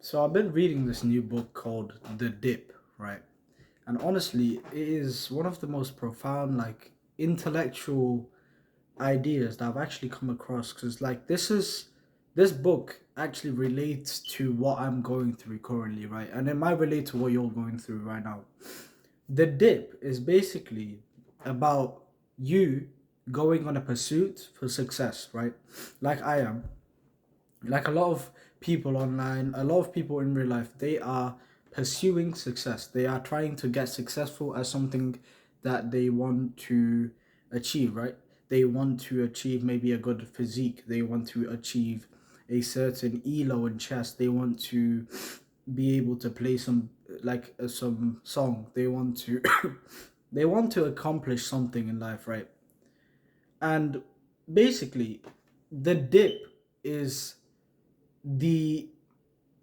So I've been reading this new book called The Dip, right? And honestly, it is one of the most profound, intellectual ideas that I've actually come across. Because this book actually relates to what I'm going through currently, right? And it might relate to what you're going through right now. The Dip is basically about you going on a pursuit for success, right? Like I am, like a lot of people online, a lot of people in real life, they are pursuing success. They are trying to get successful as something that they want to achieve, right? They want to achieve maybe a good physique. They want to achieve a certain elo in chess. They want to be able to play some song. They want to they want to accomplish something in life, right? And basically, the dip is the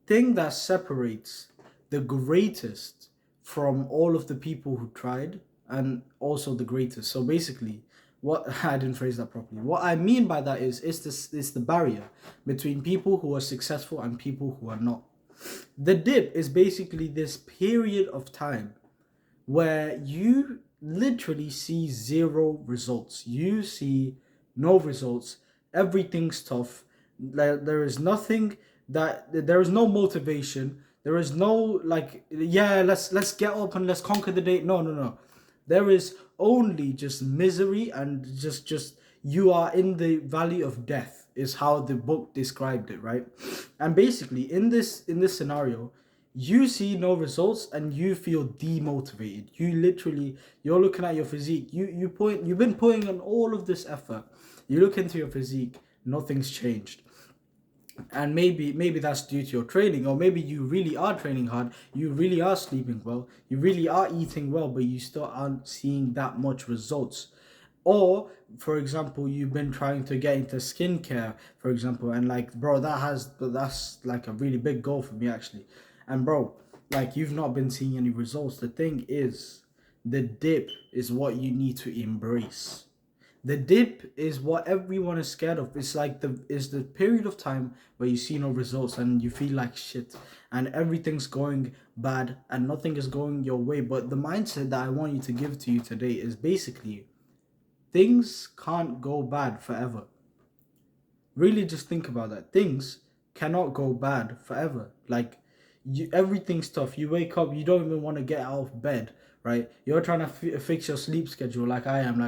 thing that separates the greatest from all of the people who tried, and also the greatest. So basically, what I didn't phrase that properly. What I mean by that is the barrier between people who are successful and people who are not. The dip is basically this period of time where you literally see zero results. You see no results. Everything's tough. There is nothing there is no motivation. There is no yeah, let's get up and let's conquer the day. No, no, no. There is only just misery and just you are in the valley of death is how the book described it, right? And basically in this scenario, you see no results and you feel demotivated. You're looking at your physique. You've been putting on all of this effort. You look into your physique, nothing's changed. And maybe that's due to your training, or maybe you really are training hard, you really are sleeping well, you really are eating well, but you still aren't seeing that much results. Or for example, you've been trying to get into skincare, for example, and like, bro, that's like a really big goal for me actually. And bro, like, you've not been seeing any results. The thing is, the dip is what you need to embrace. The dip is what everyone is scared of. It's like the period of time where you see no results and you feel like shit and everything's going bad and nothing is going your way. But the mindset that I want you to give to you today is basically, things can't go bad forever. Really just think about that. Things cannot go bad forever. Like, everything's tough. You wake up, you don't even want to get out of bed, right? You're trying to fix your sleep schedule like I am.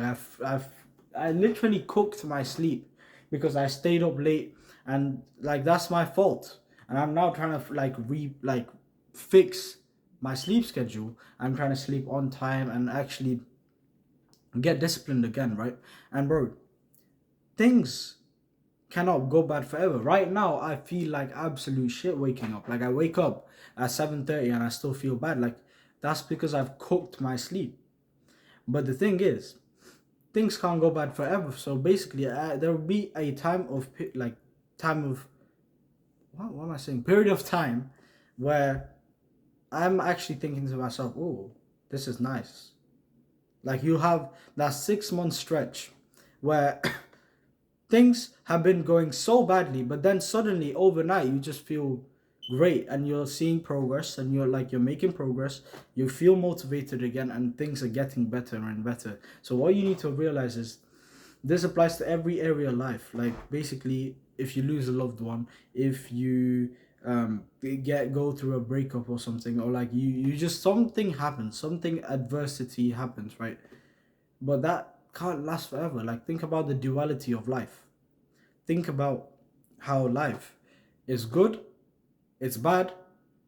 I literally cooked my sleep because I stayed up late, and like, that's my fault. And I'm now trying to fix my sleep schedule. I'm trying to sleep on time and actually get disciplined again, right? And bro, things cannot go bad forever. Right now, I feel like absolute shit waking up. Like, I wake up at 7:30 and I still feel bad. Like, that's because I've cooked my sleep. But the thing is, things can't go bad forever. So basically, there will be a time of what am I saying? Period of time where I'm actually thinking to myself, oh, this is nice. Like, you have that 6 month stretch where things have been going so badly, but then suddenly overnight you just feel great and you're seeing progress and you're making progress. You feel motivated again and things are getting better and better. So what you need to realize is, this applies to every area of life. Like, basically, if you lose a loved one, if you go through a breakup or something, or like you just, something happens, something adversity happens, right? But that can't last forever. Like, think about the duality of life. Think about how life is good, it's bad,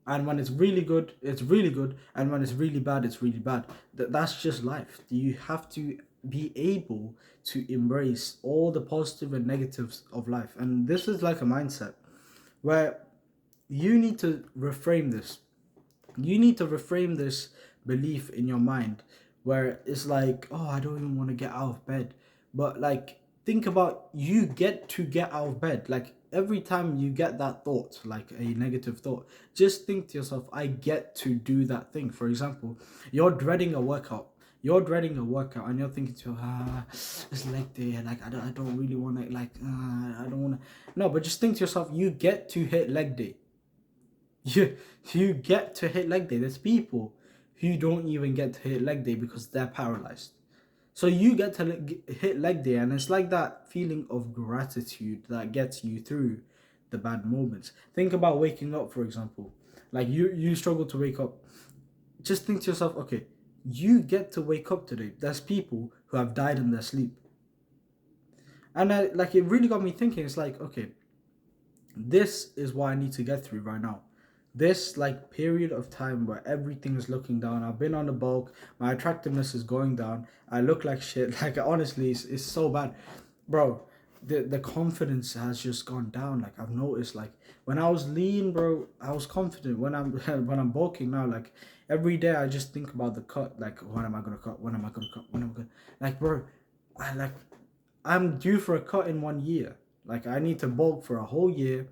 and when it's really good, it's really good, and when it's really bad, it's really bad. That's just life. You have to be able to embrace all the positive and negatives of life. And this is like a mindset where you need to reframe this. You need to reframe this belief in your mind where it's like, oh, I don't even want to get out of bed. But like, think about, you get to get out of bed. Like, every time you get that thought, like a negative thought, just think to yourself, I get to do that thing. For example, you're dreading a workout. You're dreading a workout and you're thinking to yourself, it's leg day, like, I don't really want to, I don't want to. No, but just think to yourself, you get to hit leg day. you get to hit leg day. There's people who don't even get to hit leg day because they're paralyzed. So you get to hit leg day, and it's like that feeling of gratitude that gets you through the bad moments. Think about waking up, for example. Like you struggle to wake up. Just think to yourself, okay, you get to wake up today. There's people who have died in their sleep. And like it really got me thinking. It's like, okay, this is what I need to get through right now. This like period of time where everything is looking down. I've been on the bulk. My attractiveness is going down. I look like shit. Like honestly, it's so bad, bro. The confidence has just gone down. Like I've noticed. Like when I was lean, bro, I was confident. When I'm when I'm bulking now, like every day I just think about the cut. Like when am I gonna cut? When am I gonna cut? When am I gonna? Like bro, I like I'm due for a cut in 1 year. Like I need to bulk for a whole year,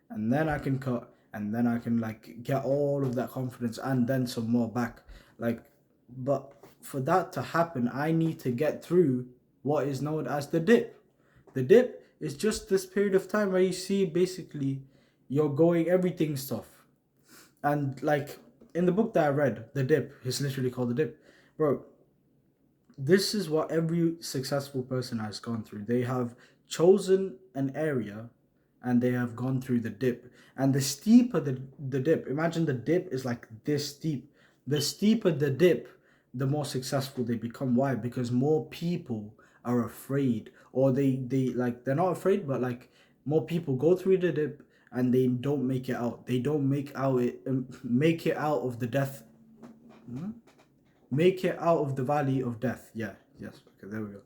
and then I can cut, and then I can like get all of that confidence and then some more back. Like, but for that to happen, I need to get through what is known as the dip. The dip is just this period of time where you see basically you're going everything's tough. And like in the book that I read, The Dip, it's literally called The Dip. Bro, this is what every successful person has gone through. They have chosen an area and they have gone through the dip. And the steeper the dip, imagine the dip is like this steep. The steeper the dip, the more successful they become. Why? Because more people are afraid, or they like they're not afraid, but like more people go through the dip and they don't make it out. They don't make it out of the death. Hmm? Make it out of the valley of death. Yeah, yes. Okay, there we go.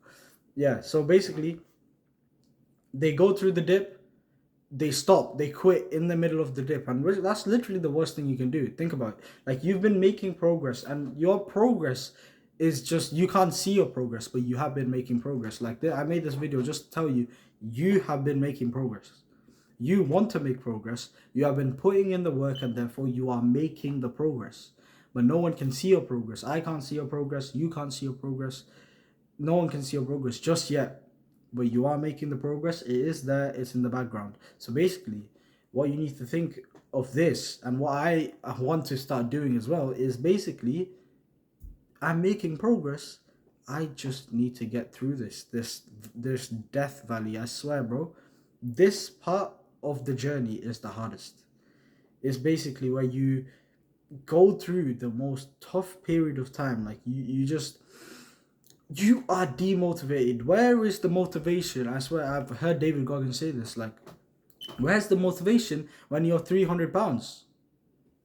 Yeah, so basically, they go through the dip, they stop, they quit in the middle of the dip, and that's literally the worst thing you can do. Think about it. Like you've been making progress, and your progress is just you can't see your progress, but you have been making progress. Like I made this video just to tell you, you have been making progress. You want to make progress. You have been putting in the work, and therefore you are making the progress. But no one can see your progress. I can't see your progress. You can't see your progress. No one can see your progress just yet. But you are making the progress. It is there. It's in the background. So basically, what you need to think of this, and what I want to start doing as well, is basically, I'm making progress. I just need to get through this death valley. I swear, bro. This part of the journey is the hardest. It's basically where you go through the most tough period of time. Like you are demotivated. Where is the motivation? I swear I've heard David Goggins say this. Like, where's the motivation when you're 300 pounds?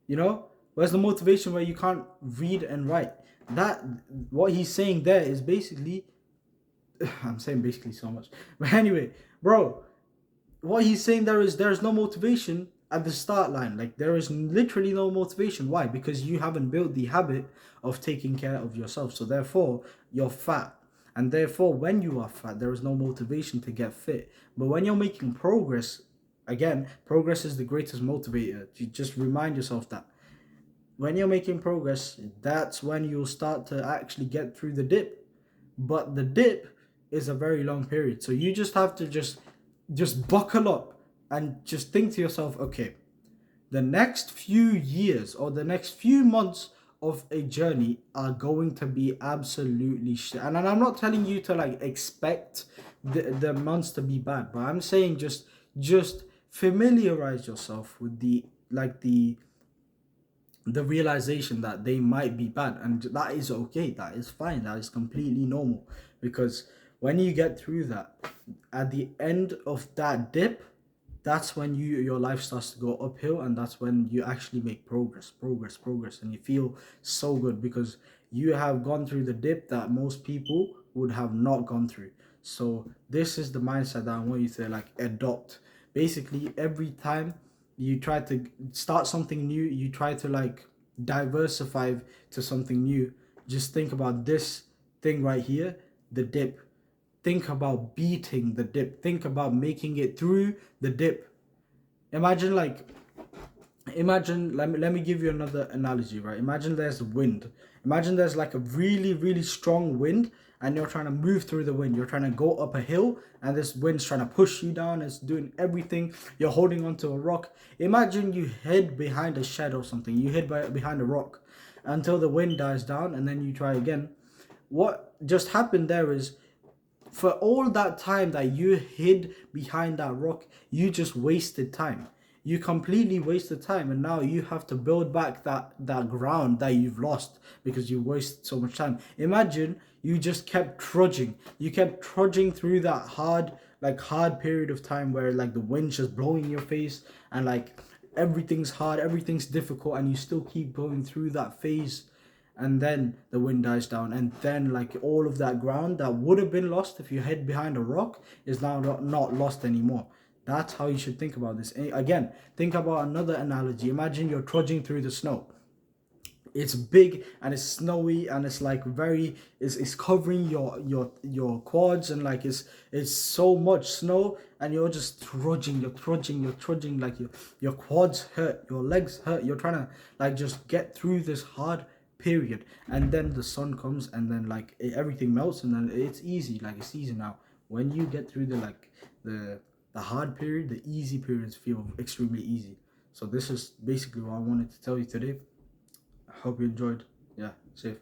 You know? Where's the motivation where you can't read and write? That what he's saying there is basically I'm saying basically so much. But anyway, bro, what he's saying there is there's no motivation at the start line. Like there is literally no motivation. Why? Because you haven't built the habit of taking care of yourself. So therefore you're fat. And therefore when you are fat, there is no motivation to get fit. But when you're making progress, again, progress is the greatest motivator. You just remind yourself that. When you're making progress, that's when you'll start to actually get through the dip. But the dip is a very long period. So you just have to just buckle up and just think to yourself, okay, the next few years or the next few months of a journey are going to be absolutely shit. And I'm not telling you to like expect the months to be bad, but I'm saying just familiarize yourself with the realization that they might be bad, and that is okay, that is fine, that is completely normal. Because when you get through that, at the end of that dip, that's when your life starts to go uphill, and that's when you actually make progress, and you feel so good because you have gone through the dip that most people would have not gone through. So this is the mindset that I want you to like adopt. Basically, every time you try to start something new, you try to like diversify to something new, just think about this thing right here, the dip. Think about beating the dip. Think about making it through the dip. Imagine like let me give you another analogy, right? Imagine there's wind. Imagine there's like a really strong wind, and you're trying to move through the wind. You're trying to go up a hill, and this wind's trying to push you down. It's doing everything. You're holding onto a rock. Imagine you hid behind a shed or something. You hid behind a rock until the wind dies down, and then you try again. What just happened there is, for all that time that you hid behind that rock, you just wasted time. You completely wasted time, and now you have to build back that ground that you've lost because you wasted so much time. Imagine you just kept trudging. You kept trudging through that hard period of time where like the wind's just blowing in your face, and like everything's hard, everything's difficult, and you still keep going through that phase, and then the wind dies down, and then like all of that ground that would have been lost if you hid behind a rock is now not lost anymore. That's how you should think about this. Again, think about another analogy. Imagine you're trudging through the snow. It's big and it's snowy, and it's like it's covering your quads, and like it's so much snow, and you're just trudging, you're trudging, like your quads hurt, your legs hurt. You're trying to like just get through this hard period, and then the sun comes, and then like everything melts, and then it's easy. Like it's easy now. When you get through the hard period, the easy periods feel extremely easy. So this is basically what I wanted to tell you today. I hope you enjoyed. Yeah, safe.